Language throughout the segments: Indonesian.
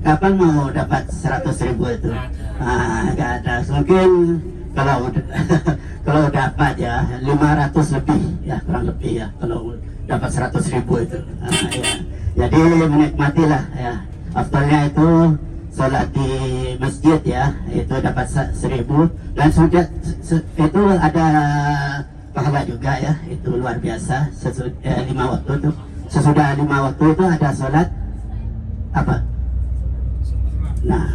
kapan mau dapat 100.000 itu? Nggak ada. Mungkin kalau kalau dapat ya 500 lebih ya, kurang lebih ya, kalau dapat 100.000 itu. Ya. Jadi menikmatilah ya. Afdalnya itu sholat di masjid ya, itu dapat 1.000, dan sudah itu ada pahala juga ya, itu luar biasa. Sesudah 5 waktu itu, sesudah 5 waktu itu ada sholat apa? Nah,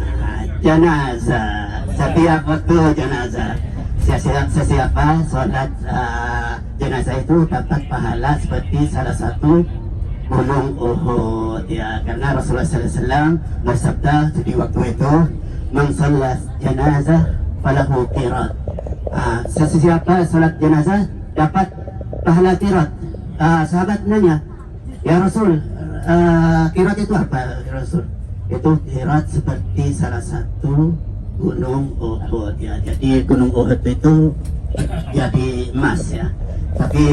jenazah. Setiap waktu jenazah. Sesiapa sholat jenazah itu dapat pahala seperti salah satu gunung Uhud ya, karena Rasulullah SAW bersabda di waktu itu, "Man sholat jenazah falahu qirat." Sesiapa sholat jenazah dapat pahala qirat. Sahabat nanya, "Ya Rasul, qirat itu apa ya Rasul?" Itu qirat seperti salah satu gunung Uhud ya. Jadi gunung Uhud itu jadi emas ya. Tapi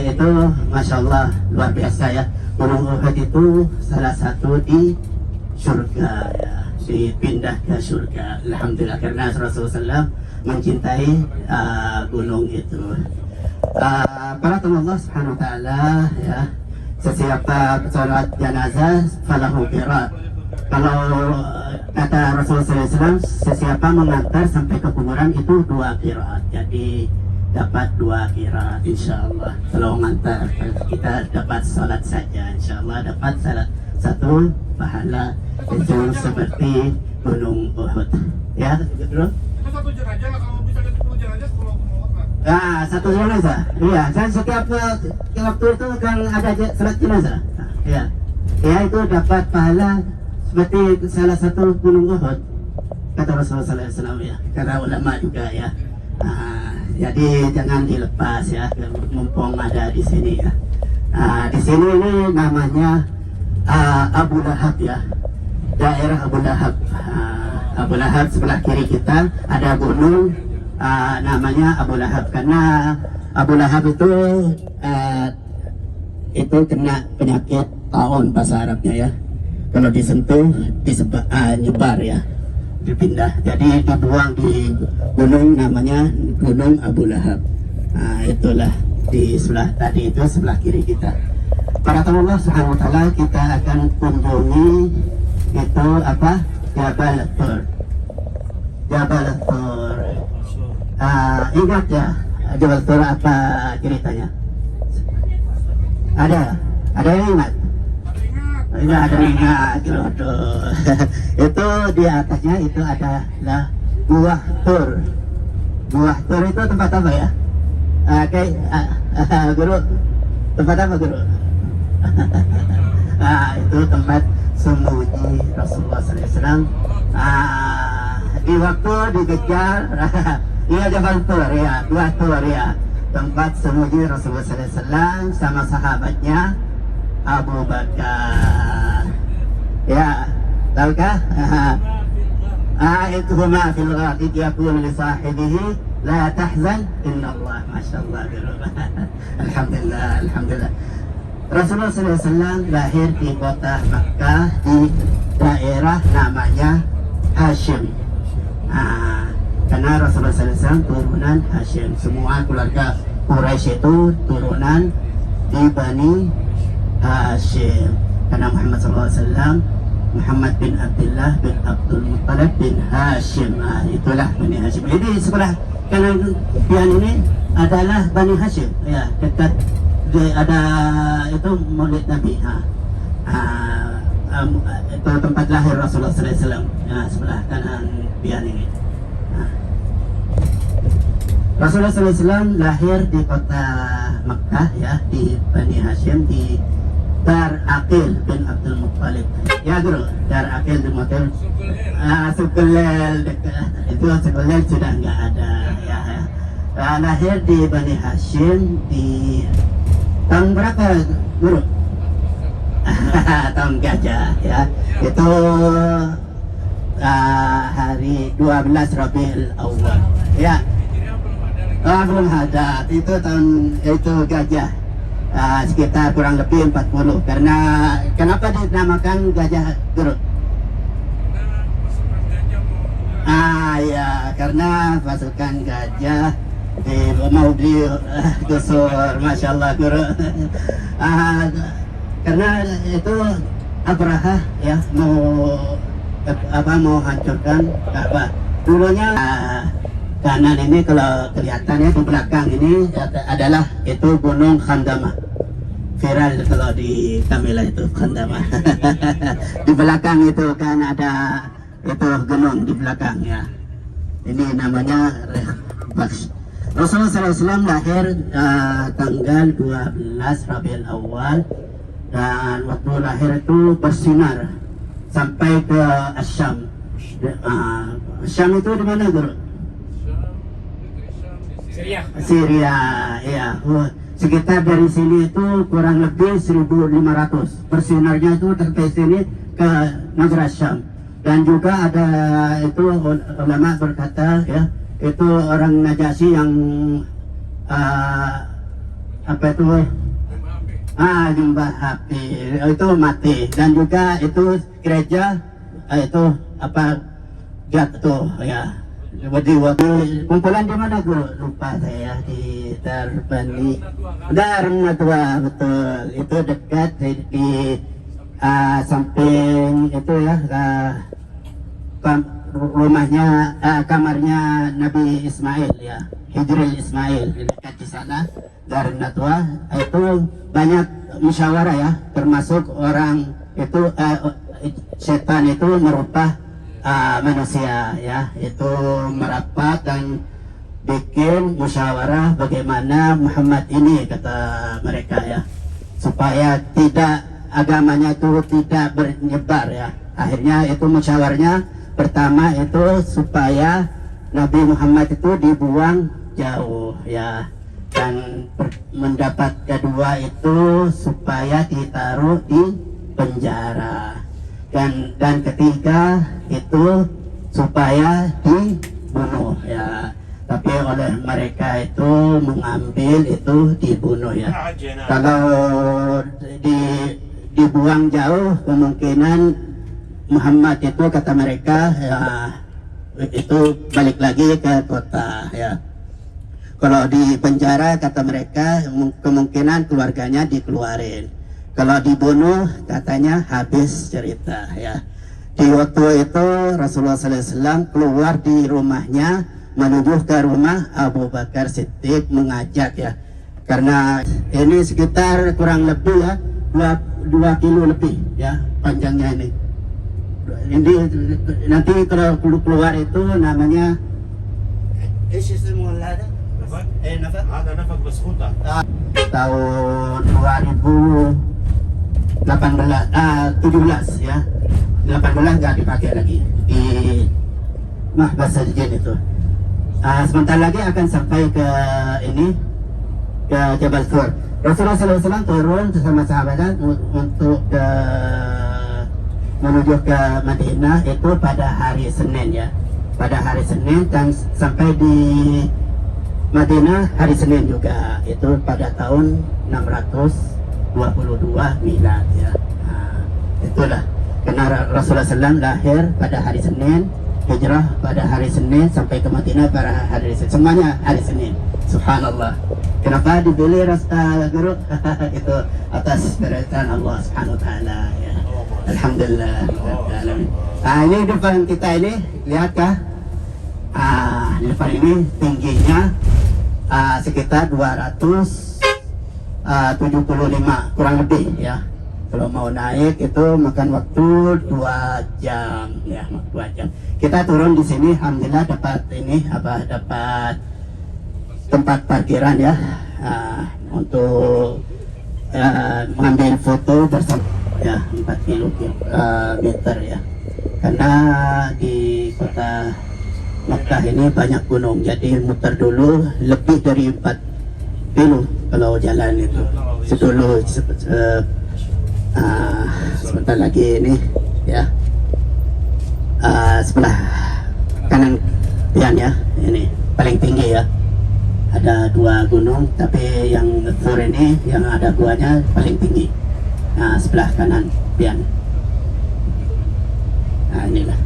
itu Masya Allah luar biasa ya. Gunung Uhud itu salah satu di surga ya, dipindah ke surga. Alhamdulillah, karena Rasulullah SAW mencintai gunung itu. Para teman Allah Subhanahu Wa Taala ya, sesiapa sholat jenazah falahu qirat. Kalau kata Rasulullah SAW, sesiapa mengantar sampai ke kuburan itu 2 qirat. Jadi dapat 2 qirat insyaallah. Kalau mengantar, kita dapat salat saja insyaallah dapat salat 1 pahala, itu seperti gunung Uhud ya. Betul? Itu 1 jenazah lah, kalau bisa ada 10 jenazah 10 lah. 1 jenazah. Iya, dan setiap waktu itu kan ada salat jenazah. Ya. Ya, itu dapat pahala seperti salah satu gunung Uhud, kata Rasulullah SAW ya, kata ulama juga ya. Jadi jangan dilepas ya, mumpung ada di sini ya. Di sini ini namanya Abu Lahab ya, daerah Abu Lahab. Abu Lahab sebelah kiri kita ada gunung namanya Abu Lahab, karena Abu Lahab itu kena penyakit taun bahasa Arabnya ya. Kalau disentuh nyebar ya, dipindah. Jadi dibuang di gunung namanya Gunung Abu Lahab. Itulah di sebelah tadi itu, sebelah kiri kita. Para teman Allah Subhanahu Wa Taala, kita akan kunjungi itu apa? Jabal Tur. Jabal Tur. Ingat ya, Jabal Tur apa ceritanya? Ada yang ingat? Enggak ada ingat gitu. Itu di atasnya itu adalah Buah Tur. Buah Tur itu tempat apa ya? Guru, tempat apa guru? Itu tempat sembunyi Rasulullah SAW. Di waktu dikejar, iya Jabal Tur ya, Buah Tur ya, tempat sembunyi Rasulullah SAW sama sahabatnya Abu Bakar ya, tahukah? Itu huma fil ghadi yaqulu li sahibihi la tahzan innallah. Masyaallah. Alhamdulillah, alhamdulillah. Rasulullah SAW lahir di kota Makkah, di daerah namanya Hashim. Karena Rasulullah SAW turunan Hashim, semua keluarga Quraisy itu turunan di Bani Hashim. Karena Muhammad SAW, Muhammad bin Abdullah bin Abdul Muttalib bin Hashim, itulah Bani Hashim. Jadi sebelah kanan pian ini adalah Bani Hashim ya, dekat ada itu Maulid Nabi. Itu tempat lahir Rasulullah SAW ya, sebelah kanan pian ini. Rasulullah SAW lahir di kota Makkah ya, di Bani Hashim, di Dar Aqil bin Abdul Muttalib. Ya guru, Dar Aqil bin Muttalib. Sukulel, itu Sukulel sudah nggak ada ya. Lahir di Bani Hashim di tahun berapa guru? Tahun gajah ya. Itu hari 12 Rabiul Awal ya. Belum ada, itu tahun itu gajah. Sekitar kurang lebih 40. Karena kenapa dinamakan gajah guru? pernah pasukan gajah mau digusur, masya Allah guru. Karena itu Abraha ya mau hancurkan Ka'bah. Dulunya kanan ini kalau kelihatannya di belakang ini adalah itu Gunung Khandamah. Viral kalau di Kamila itu Khandamah. Di belakang itu kan ada itu gunung di belakang ya. Ini namanya Bakhsh. Rasulullah SAW lahir tanggal 12 Rabiul Awal, dan waktu lahir itu bersinar sampai ke Asyam. Asyam itu di mana guru? Syria, ya. Sekitar dari sini itu kurang lebih 1.500. Bersinarnya itu sampai sini ke negara Syam. Dan juga ada itu ulama berkata ya, itu orang Najasyi yang apa itu nyembah api itu mati, dan juga itu gereja itu apa jatuh ya. Waktu kumpulan di mana guru? Lupa saya, di Darbani, Darmatua, betul. Itu dekat di samping itu ya, rumahnya kamarnya Nabi Ismail ya, Hijril Ismail, dekat di sana Darmatua. Itu banyak musyawarah ya, termasuk orang itu setan itu merubah manusia ya, itu merapat dan bikin musyawarah bagaimana Muhammad ini, kata mereka ya, supaya tidak agamanya itu tidak menyebar ya. Akhirnya itu musyawarahnya pertama itu supaya Nabi Muhammad itu dibuang jauh ya, dan mendapat kedua itu supaya ditaruh di penjara, dan ketiga itu supaya dibunuh ya. Tapi oleh mereka itu mengambil itu dibunuh ya. Kalau dibuang jauh, kemungkinan Muhammad itu kata mereka ya, itu balik lagi ke kota ya. Kalau di penjara kata mereka kemungkinan keluarganya dikeluarin. Kalau dibunuh katanya habis cerita ya. Di waktu itu Rasulullah SAW keluar di rumahnya menuju ke rumah Abu Bakar Siddiq mengajak ya. Karena ini sekitar kurang lebih ya 2 kilo lebih ya panjangnya ini. Ini nanti kalau keluar itu namanya tahun 2018 17 ya, 18 nggak dipakai lagi di Mahbas Jin itu. Sebentar lagi akan sampai ke ini, ke Jabal Thur. Rasulullah SAW turun bersama sahabatnya untuk menuju ke Madinah itu pada hari Senin ya, pada hari Senin, dan sampai di Madinah hari Senin juga, itu pada tahun 622 Milad ya. Itulah karena Rasulullah SAW lahir pada hari Senin, hijrah pada hari Senin, sampai ke Madinah pada hari Senin, semuanya hari Senin. Subhanallah. Kenapa dipilih guru? Itu atas perintah Allah Subhanahu wa taala ya. Alhamdulillah. Ini depan kita ini, lihat kah? Di depan ini tingginya sekitar 275 kurang lebih ya. Kalau mau naik itu makan waktu 2 jam ya, 2 jam. Kita turun di sini, alhamdulillah dapat ini dapat tempat parkiran ya, untuk mengambil foto bersama ya, 4 kilometer ya. Karena di kota Makkah ini banyak gunung, jadi muter dulu lebih dari 4 kilo kalau jalan itu. Sedulu sebentar lagi ini ya, sebelah kanan ya, ini paling tinggi ya. Ada 2 gunung, tapi yang Thur ini yang ada guanya paling tinggi. Sebelah kanan pian. Inilah.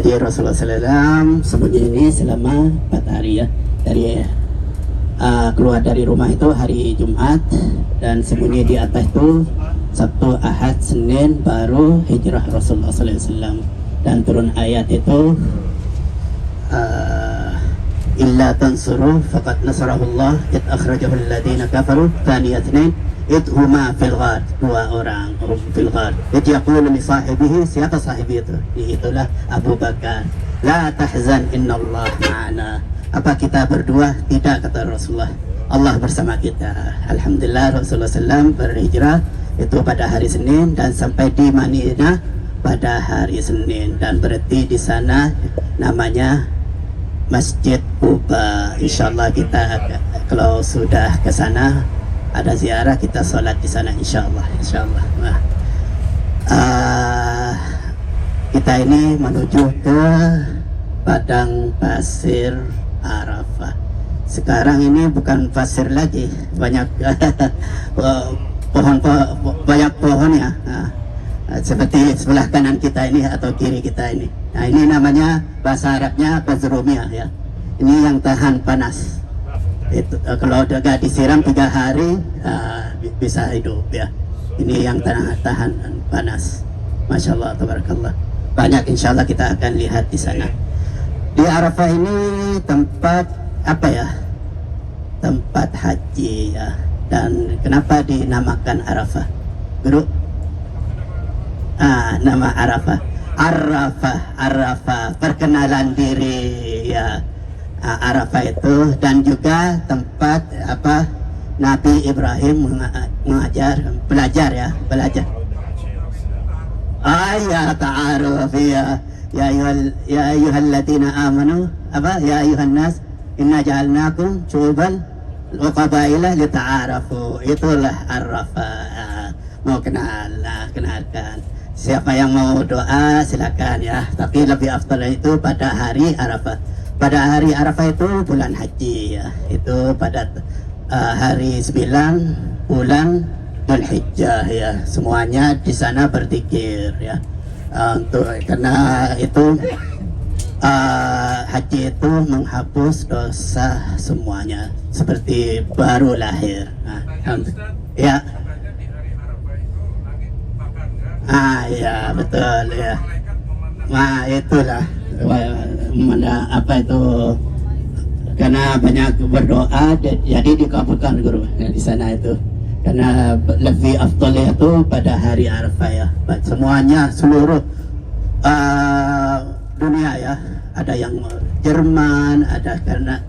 Jadi Rasulullah SAW sembunyi ini selama 4 hari ya, dari keluar dari rumah itu hari Jumat, dan sembunyi di atas itu Sabtu, Ahad, Senin, baru hijrah Rasulullah SAW, dan turun ayat itu illa tansuru faqad nasarahullah id akhrajahu alladhina kafaru thaniya itsnain id huma fil ghar, 2 orang fil ghar id yaqulu li sahibihi, siapa sahibi itu? Itulah Abu Bakar, la tahzan innallaha ma'ana. Apa kita berdua? Tidak, kata Rasulullah, Allah bersama kita. Alhamdulillah Rasulullah SAW berhijrah itu pada hari Senin dan sampai di Madinah pada hari Senin, dan berarti di sana namanya Masjid Quba. Insyaallah kita kalau sudah ke sana ada ziarah, kita sholat di sana insyaallah. Nah, kita ini menuju ke padang pasir Arafah. Sekarang ini bukan pasir lagi, banyak banyak pohon ya. Seperti sebelah kanan kita ini atau kiri kita ini. Nah, ini namanya bahasa Arabnya bazrumiyah ya. Ini yang tahan panas. Itu kalau udah disiram 3 hari bisa hidup ya. Ini yang tahan panas. Masya Allah, tabarakallah. Banyak insya Allah kita akan lihat di sana. Di Arafah ini tempat apa ya? Tempat haji ya. Dan kenapa dinamakan Arafah, Guru? Nama Arafah, perkenalan diri ya. Arafah itu, dan juga tempat apa Nabi Ibrahim belajar. Ya ta'aruf ya ayyuhalladzina amanu ya ayyuhan nas inna ja'alnakum syu'uban wa qabaila lita'arafu. Itulah Arafah. Mau kenalkan. Siapa yang mau doa silakan ya. Tapi lebih afdal itu pada hari Arafah. Pada hari Arafah itu bulan haji ya. Itu pada hari 9 bulan Dzulhijjah ya. Semuanya di sana berzikir ya. Karena itu haji itu menghapus dosa semuanya seperti baru lahir. Ya. Ya betul ya. Itulah apa itu, karena banyak berdoa jadi dikabulkan Guru ya, di sana itu. Karena lebih afdal itu pada hari Arafah ya. Semuanya seluruh dunia ya. Ada yang Jerman, ada karena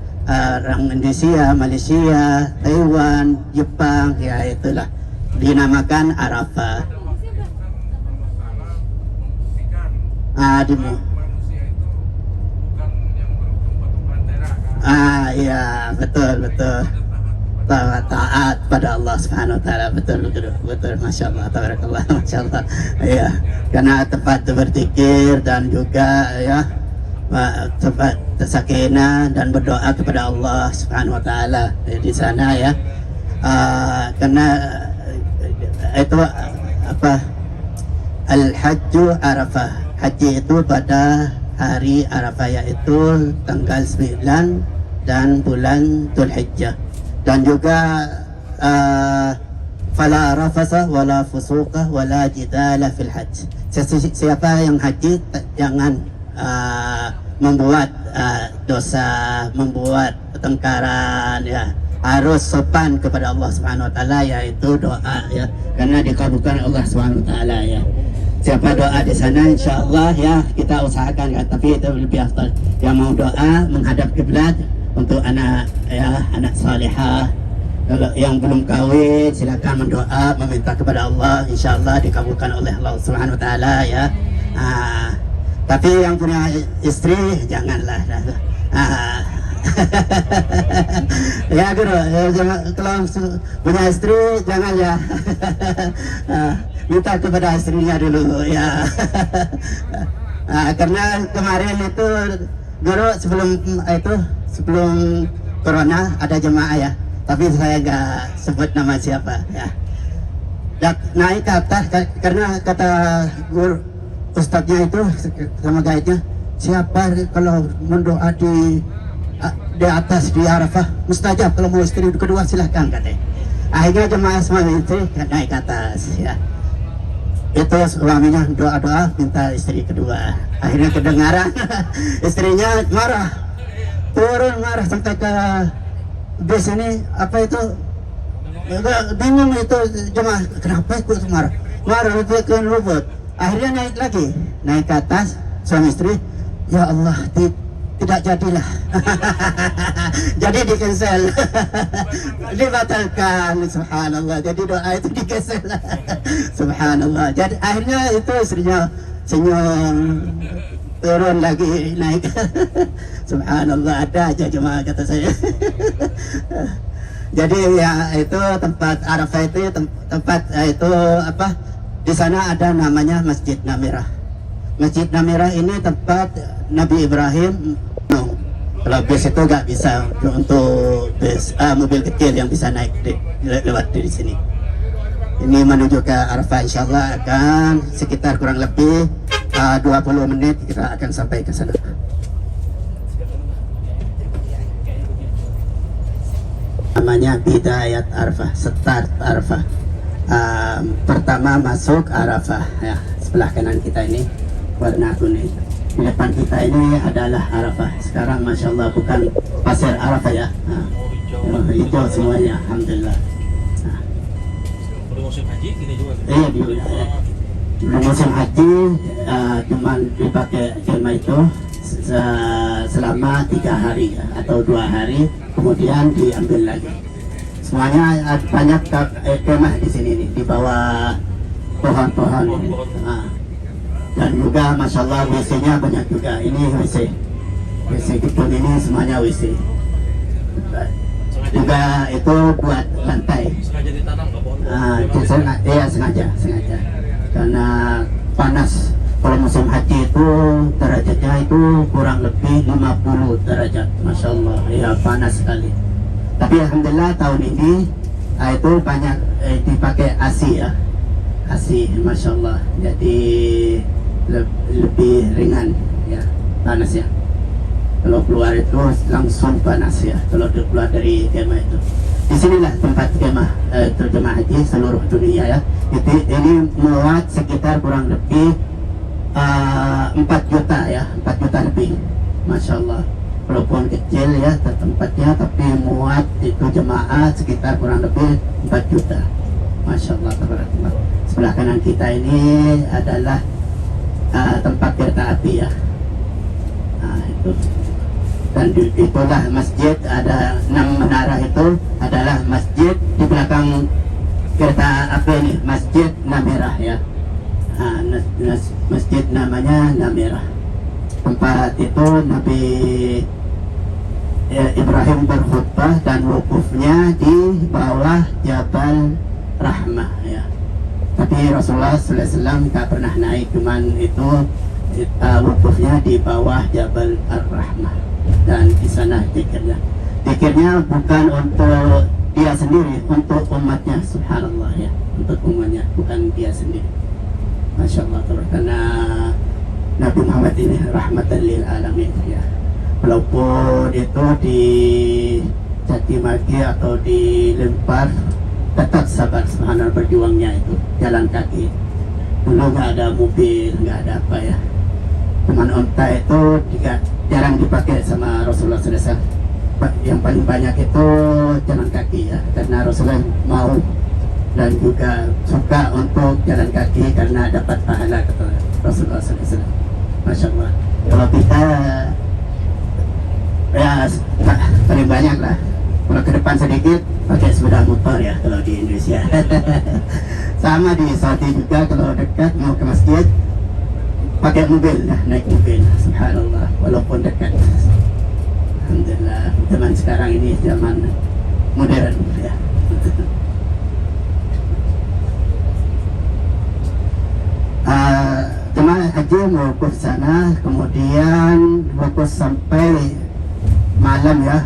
orang Indonesia, Malaysia, Taiwan, Jepang ya, itulah dinamakan Arafah. Iya betul taat pada Allah Subhanahu wa taala, betul Masya Allah, tabarakallah, Masya Allah ya, karena tempat berzikir dan juga ya tempat sakinah dan berdoa kepada Allah Subhanahu wa taala di sana ya. Karena itu apa, al-hajju Arafah, haji itu pada hari Arafah, yaitu tanggal 9 dan bulan Dzulhijjah. Dan juga fala rafasa wala fusuqa wala jidala fil hajj. Siapa yang haji jangan membuat dosa, membuat pertengkaran ya. Harus sopan kepada Allah Subhanahu wa taala, yaitu doa ya, karena dikabulkan Allah Subhanahu wa taala ya. Siapa doa di sana insyaallah ya, kita usahakan ya, tapi itu lebih afdal yang mau doa menghadap kiblat untuk anak ya, anak salihah. Kalau yang belum kawin silakan mendoa, meminta kepada Allah, insyaallah dikabulkan oleh Allah Subhanahu wa taala ya. Tapi yang punya istri janganlah. Ya Guru, kalau punya istri jangan ya. Minta kepada istrinya dulu ya. Karena kemarin itu Guru sebelum corona ada jemaah ya, tapi saya nggak sebut nama siapa ya. Naik ke atas karena kata Guru, ustadznya itu sama guide-nya, siapa kalau mendoa di atas di Arafah mustajab, kalau mau istri kedua silahkan katanya. Akhirnya jemaah suami istri naik ke atas ya. Itu suaminya doa-doa minta istri kedua. Akhirnya kedengaran istrinya marah, turun marah sampai ke bis ini, apa itu, bingung itu jemaah, kenapa ikut marah itu ke rumput. Akhirnya naik lagi, naik ke atas suami istri, ya Allah tidak jadilah. Jadi di cancel. Dibatalkan, subhanallah. Jadi doa itu di cancel. Subhanallah. Jadi akhirnya itu istrinya senyum, turun lagi naik. Subhanallah, ada aja jemaah kata saya. Jadi ya itu tempat Arafah itu tempat itu apa? Di sana ada namanya Masjid Namirah. Masjid Namirah ini tempat Nabi Ibrahim. Kalau bis itu nggak bisa untuk bis, mobil kecil yang bisa naik lewat dari sini. Ini menuju ke Arafah, insyaallah akan sekitar kurang lebih 20 menit kita akan sampai ke sana. Namanya Bidayat Arafah, start Arafah. Pertama masuk Arafah ya, sebelah kanan kita ini warna kuning. Di depan kita ini adalah Arafah. Sekarang Masya Allah bukan pasir Arafah ya, hijau semuanya, alhamdulillah. Udah musim haji ini juga. Iya di musim haji cuma dipakai kemah itu selama 3 hari ya, atau 2 hari, kemudian diambil lagi. Semuanya banyak kemah di sini nih, di bawah pohon-pohon ini. Dan juga Masya Allah WC-nya banyak juga. Ini WC gedung ini semuanya WC. Juga itu buat lantai. Sengaja ditanam nggak pohon? Iya sengaja. Karena panas. Kalau musim haji itu derajatnya itu kurang lebih 50 derajat. Masya Allah, ya panas sekali. Tapi alhamdulillah tahun ini itu banyak dipakai AC ya. AC, Masya Allah. Jadi lebih ringan ya, panas ya. Kalau keluar itu langsung panas ya, kalau keluar dari kemah itu. Disinilah tempat kemah jemaah haji seluruh dunia ya. Ini muat sekitar kurang lebih 4 juta ya, 4 juta lebih. Masya Allah. Walaupun kecil ya tempatnya, tapi muat itu jemaah sekitar kurang lebih 4 juta. Masya Allah, tabarakallah. Sebelah kanan kita ini adalah tempat kereta api ya. Nah itu. Dan itulah masjid, ada 6 menara itu adalah masjid di belakang kereta api ini, Masjid Namirah ya. Masjid namanya Namirah. Tempat itu Nabi Ibrahim berkhutbah dan wukufnya di bawah Jabal Rahmah ya. Tapi Rasulullah SAW tak pernah naik, cuman itu wukufnya di bawah Jabal Ar-Rahmah. Dan di sana zikirnya bukan untuk dia sendiri, untuk umatnya, subhanallah ya, untuk umatnya, bukan dia sendiri. Masya Allah, karena Nabi Muhammad ini rahmatan lil alamin ya. Walaupun itu dicaci maki atau dilempar, tetap sabar, subhanallah, berjuangnya itu jalan kaki. Dulu nggak ada mobil, nggak ada apa ya, cuman unta itu juga jarang dipakai sama Rasulullah SAW. Yang paling banyak itu jalan kaki ya, karena Rasulullah mau dan juga suka untuk jalan kaki karena dapat pahala, kata Rasulullah SAW. Masya Allah. Kalau kita ya paling banyak lah, kalau ke depan sedikit pakai sepeda motor ya kalau di Indonesia. Sama di Saudi juga, kalau dekat mau ke masjid pakai mobil, naik mobil, subhanallah, walaupun dekat. Alhamdulillah, zaman sekarang ini zaman modern ya. Jemaah haji mewukuf sana, kemudian wukuf sampai malam ya.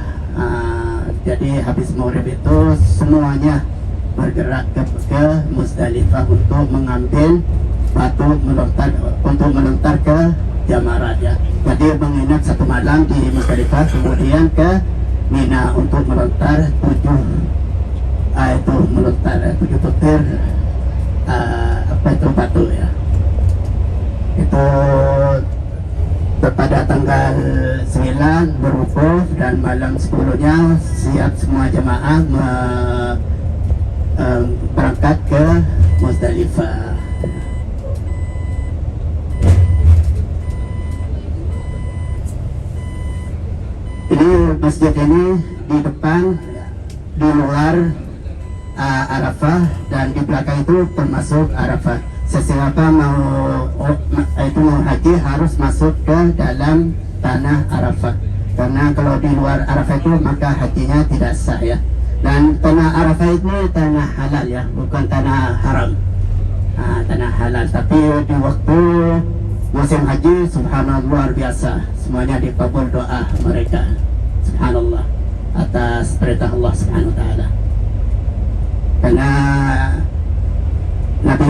Jadi habis maghrib itu semuanya bergerak ke Musdalifah untuk mengambil batu untuk melontar ke Jamarat ya. Jadi menginap satu malam di Musdalifah, kemudian ke Mina untuk melontar 7 butir batu ya. Itu pada tanggal 9 berwukuf dan malam 10-nya siap semua jemaah berangkat ke Musdalifah. Ini masjid ini di depan, di luar Arafah, dan di belakang itu termasuk Arafah. Sesiapa mau haji harus masuk ke dalam tanah Arafah, karena kalau di luar Arafah itu maka hajinya tidak sah ya. Dan tanah Arafah itu tanah halal ya, bukan tanah haram. Tanah halal, tapi di waktu musim haji subhanallah luar biasa, semuanya dikabul doa mereka, subhanallah, atas perintah Allah subhanahu wa ta'ala. Karena Nabi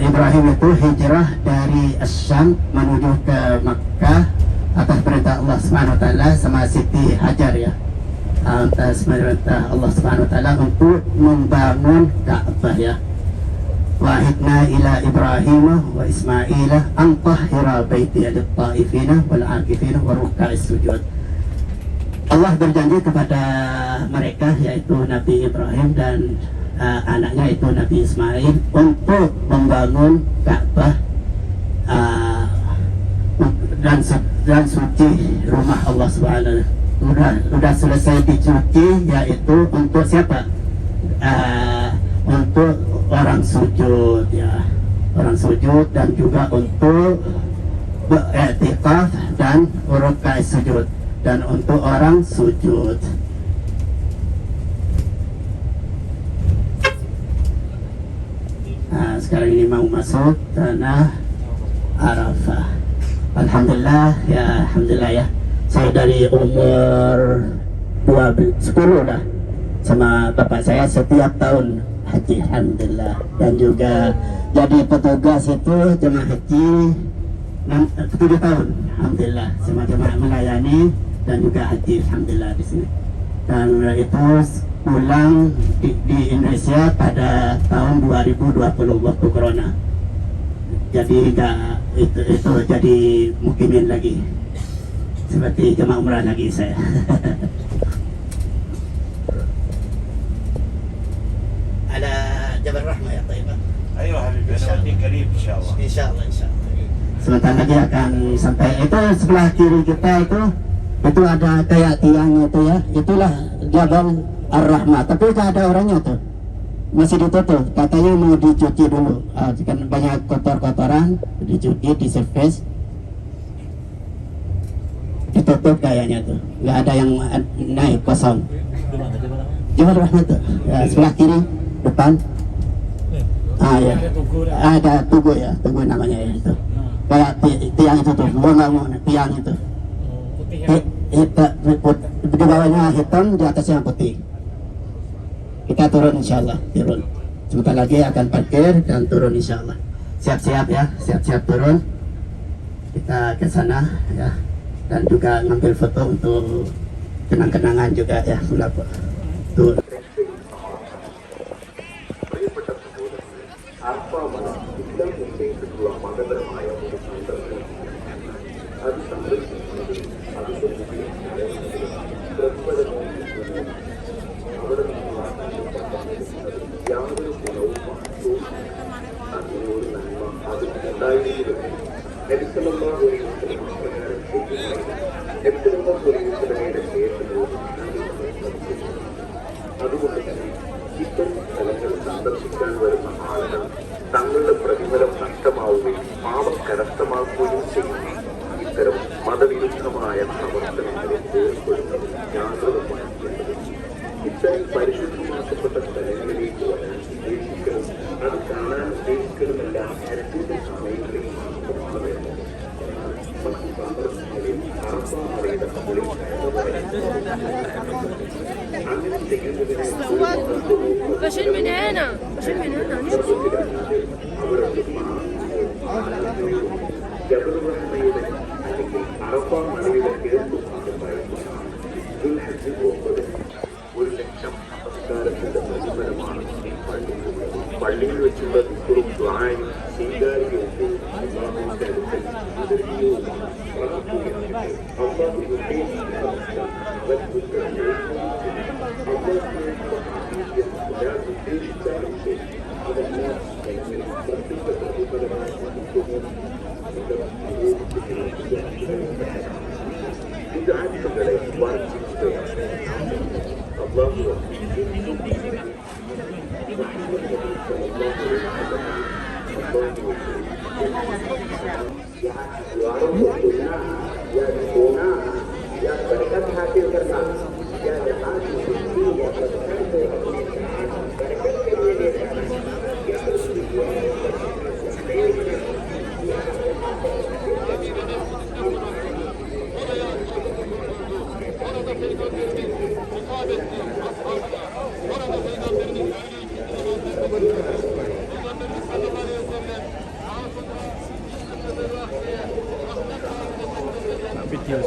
Ibrahim itu hijrah dari Asyam menuju ke Makkah atas perintah Allah subhanahu wa ta'ala sama Siti Hajar ya, atas perintah Allah subhanahu wa ta'ala untuk membangun Ka'bah ya. Wahidna ila Ibrahim wa Ismail an tahhira baiti lit-ta'ifina wal 'akifina wa ruk'a'is sujud. Allah berjanji kepada mereka, yaitu Nabi Ibrahim dan anaknya itu Nabi Ismail, untuk membangun Ka'bah dan suci rumah Allah Subhanahu. Sudah selesai dicuci, yaitu untuk siapa? Untuk orang sujud ya, orang sujud, dan juga untuk beriktikaf dan ruk'ah sujud, dan untuk orang sujud. Sekarang ini mau masuk tanah Arafah. Alhamdulillah ya, alhamdulillah ya. Saya dari umur 10 lah sama bapak saya setiap tahun haji, alhamdulillah. Dan juga jadi petugas itu jemaah haji 7 tahun, alhamdulillah. Semua jemaah melayani dan juga haji, alhamdulillah di sini. Dan itu pulang di Indonesia pada tahun 2020 waktu corona. Jadi itu jadi mukimin lagi, seperti jemaah umrah lagi saya. Ada Jabal Rahmah ya Taibah. Ayo Habib, ana waddi qarib insyaallah. Insyaallah, insyaallah. Sebentar lagi akan sampai. Itu sebelah kiri kita itu ada kayak tiang itu ya. Itulah Jabal Ar-Rahmah, tapi tidak ada orangnya tuh, masih ditutup. Katanya mau dicuci dulu, kan banyak kotor-kotoran, dicuci, diservis, ditutup kayaknya tuh, nggak ada yang naik, kosong. Jabal Rahmah tuh ya, sebelah kiri depan. Ya, ada tugu ya, tugu namanya ya itu. Kayak tiang itu tuh, bangun tiang itu. Di bawahnya hitam, di atasnya putih. Kita turun insyaallah, turun. Sebentar lagi akan parkir dan turun insyaallah. Siap-siap ya, siap-siap turun. Kita ke sana ya, dan juga ngambil foto untuk kenang-kenangan juga ya. Tuh. അതുകൊണ്ട് തന്നെ ഇത്തരം സ്ഥലങ്ങൾ സന്ദർശിക്കാൻ വരുന്ന ആളുകൾ തങ്ങളുടെ പ്രതിഫലം നഷ്ടമാവുകയും പാപം കരസ്ഥമാക്കുകയും ചെയ്യുന്നു. ഇത്തരം മതവിരുദ്ധമായ പ്രവർത്തനങ്ങളിൽ ഏർപ്പെടുന്നത് ജാഗ്രത പാലിക്കേണ്ടത്. ഇത്തരം പരിശുദ്ധമാക്കപ്പെട്ട സ്ഥലങ്ങളിലേക്ക് വരാൻ ഉദ്ദേശിക്കലും അത് കാണാൻ ഉദ്ദേശിക്കലുമെല്ലാം ഹജ്ജിന്റെ സമയങ്ങളിൽ മാത്രമാണ് വേണ്ടത്. മറ്റു സന്ദർഭങ്ങളിൽ അറഫയുടെ മുകളിൽ അങ്ങനെ ചെയ്യുന്നതിനെ بشيل من هنا അവരുടെ ജബൽ റഹ്മയുടെ അല്ലെങ്കിൽ അറഫ മലയുടെ കിഴക്ക് ഭാഗത്തായിട്ട് ദുൽഹജ്ജ് 9 1,00,000 നമസ്കാരത്തിന്റെ പ്രതിഫലമാണ് ഈ പള്ളിയിലുള്ളത്. പള്ളിയിൽ വെച്ചുള്ള ദിക്റും ദുആയും സ്വീകാര്യവും അല്ലാഹുവിന്റെ അടുക്കൽ ഉദരീയവുമാണ്. പ്രാർത്ഥനയാകട്ടെ അല്ലാഹു ഉദ്ദേശിക്കുന്നതല്ല, അവൻ ഉദ്ദേശിച്ചാലും ശരി അതെല്ലാം എങ്ങനെ പ്രത്യേക പ്രതിഫലമായി ലഭിക്കുന്നു. വിദാറ്റുകളെ വർദ്ധിക്കുകയാണ്. അല്ലാഹു yang berkat hasil kertas yang hasil bukti yang berkat Video.